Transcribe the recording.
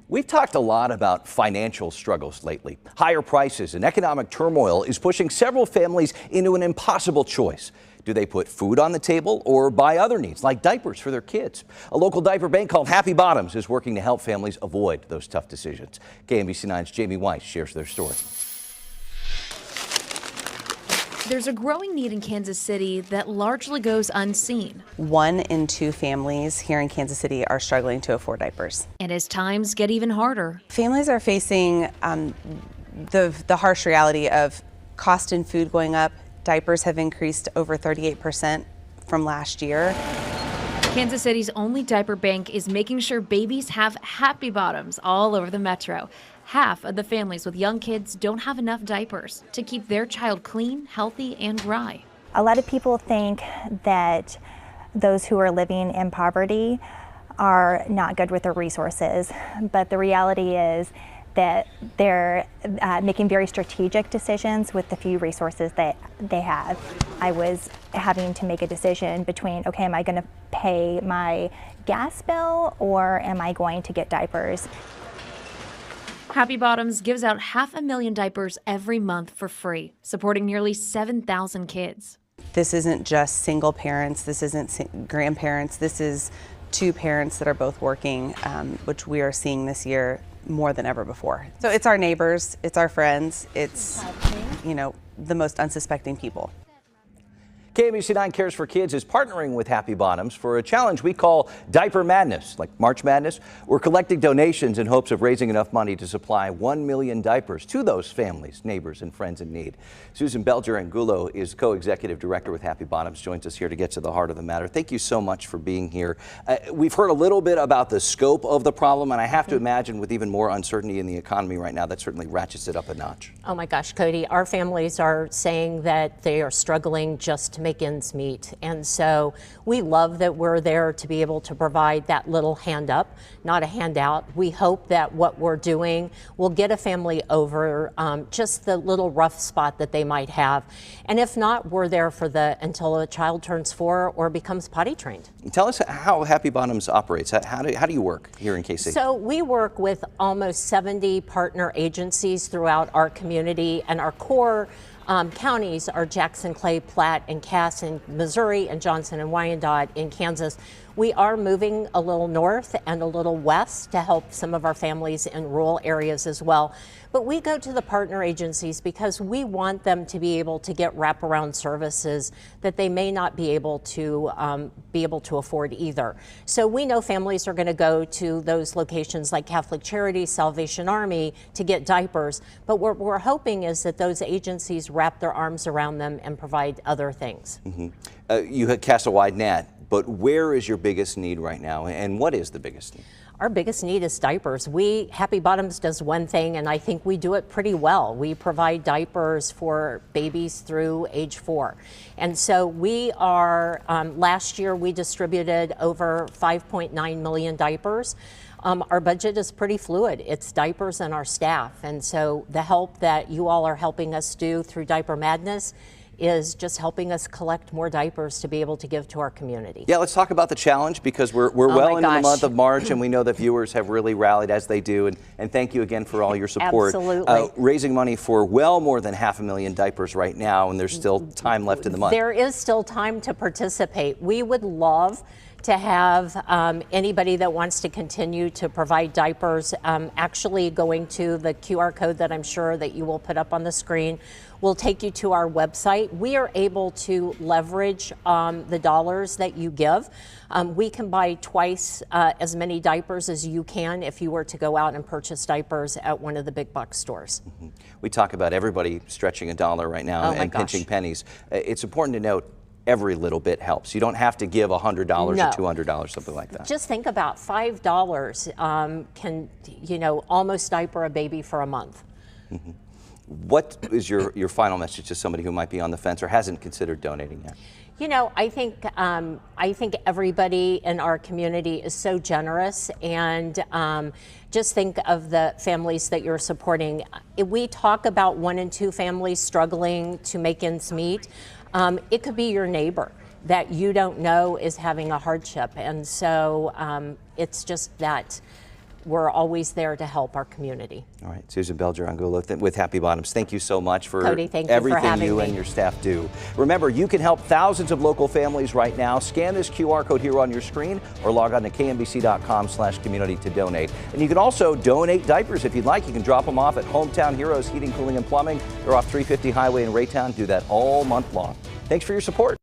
We've talked a lot about financial struggles lately. Higher prices and economic turmoil is pushing several families into an impossible choice. Do they put food on the table or buy other needs like diapers for their kids? A local diaper bank called Happy Bottoms is working to help families avoid those tough decisions. KMBC9's Jamie Weiss shares their story. There's a growing need in Kansas City that largely goes unseen. 1 in 2 families here in Kansas City are struggling to afford diapers. And as times get even harder, Families are facing the harsh reality of cost in food going up. Diapers have increased over 38% from last year. Kansas City's only diaper bank is making sure babies have Happy Bottoms all over the metro. Half of the families with young kids don't have enough diapers to keep their child clean, healthy, and dry. A lot of people think that those who are living in poverty are not good with their resources, but the reality is that they're making very strategic decisions with the few resources that they have. I was having to make a decision between, okay, am I going to pay my gas bill or am I going to get diapers? Happy Bottoms gives out 500,000 diapers every month for free, supporting nearly 7,000 kids. This isn't just single parents, this isn't grandparents, this is 2 parents that are both working, which we are seeing this year more than ever before. So it's our neighbors, it's our friends, it's, the most unsuspecting people. KMBC9 Cares for Kids is partnering with Happy Bottoms for a challenge we call Diaper Madness, like March Madness. We're collecting donations in hopes of raising enough money to supply 1 million diapers to those families, neighbors, and friends in need. Susan Belger-Angulo is co-executive director with Happy Bottoms, joins us here to get to the heart of the matter. Thank you so much for being here. We've heard a little bit about the scope of the problem, and I have to imagine with even more uncertainty in the economy right now, that certainly ratchets it up a notch. Oh my gosh, Cody, our families are saying that they are struggling just to make ends meet. And so we love that we're there to be able to provide that little hand up, not a handout. We hope that what we're doing will get a family over just the little rough spot that they might have. And if not, we're there for until a child turns 4 or becomes potty trained. Tell us how Happy Bottoms operates. How do you work here in KC? So we work with almost 70 partner agencies throughout our community, and our core counties are Jackson, Clay, Platte, and Cass in Missouri, and Johnson and Wyandotte in Kansas. We are moving a little north and a little west to help some of our families in rural areas as well. But we go to the partner agencies because we want them to be able to get wraparound services that they may not be able to afford either. So we know families are going to go to those locations like Catholic Charities, Salvation Army to get diapers. But what we're hoping is that those agencies wrap their arms around them and provide other things. Mm-hmm. You had cast a wide net, but where is your biggest need right now, and what is the biggest need? Our biggest need is diapers. Happy Bottoms does one thing, and I think we do it pretty well. We provide diapers for babies through age 4. And so we are, last year we distributed over 5.9 million diapers. Our budget is pretty fluid. It's diapers and our staff. And so the help that you all are helping us do through Diaper Madness is just helping us collect more diapers to be able to give to our community. Yeah, let's talk about the challenge because we're well into the month of March, and we know that viewers have really rallied as they do. And thank you again for all your support. Absolutely. Raising money for well more than 500,000 diapers right now, and there's still time left in the month. There is still time to participate. We would love to have anybody that wants to continue to provide diapers actually going to the QR code that I'm sure that you will put up on the screen will take you to our website. We are able to leverage the dollars that you give. We can buy twice as many diapers as you can if you were to go out and purchase diapers at one of the big box stores. Mm-hmm. We talk about everybody stretching a dollar right now and pinching pennies. It's important to note every little bit helps. You don't have to give $100 or $200, something like that. Just think about $5 can, almost diaper a baby for a month. Mm-hmm. What is your final message to somebody who might be on the fence or hasn't considered donating yet? I think everybody in our community is so generous, and just think of the families that you're supporting. If we talk about 1 in 2 families struggling to make ends meet, it could be your neighbor that you don't know is having a hardship, and so it's just that we're always there to help our community. All right, Susan Belger-Angulo with Happy Bottoms, thank you so much for Cody, thank you for everything having you me. and your staff do. Remember, you can help thousands of local families right now. Scan this QR code here on your screen or log on to knbc.com/community to donate. And you can also donate diapers if you'd like. You can drop them off at Hometown Heroes Heating, Cooling, and Plumbing. They're off 350 Highway in Raytown. Do that all month long. Thanks for your support.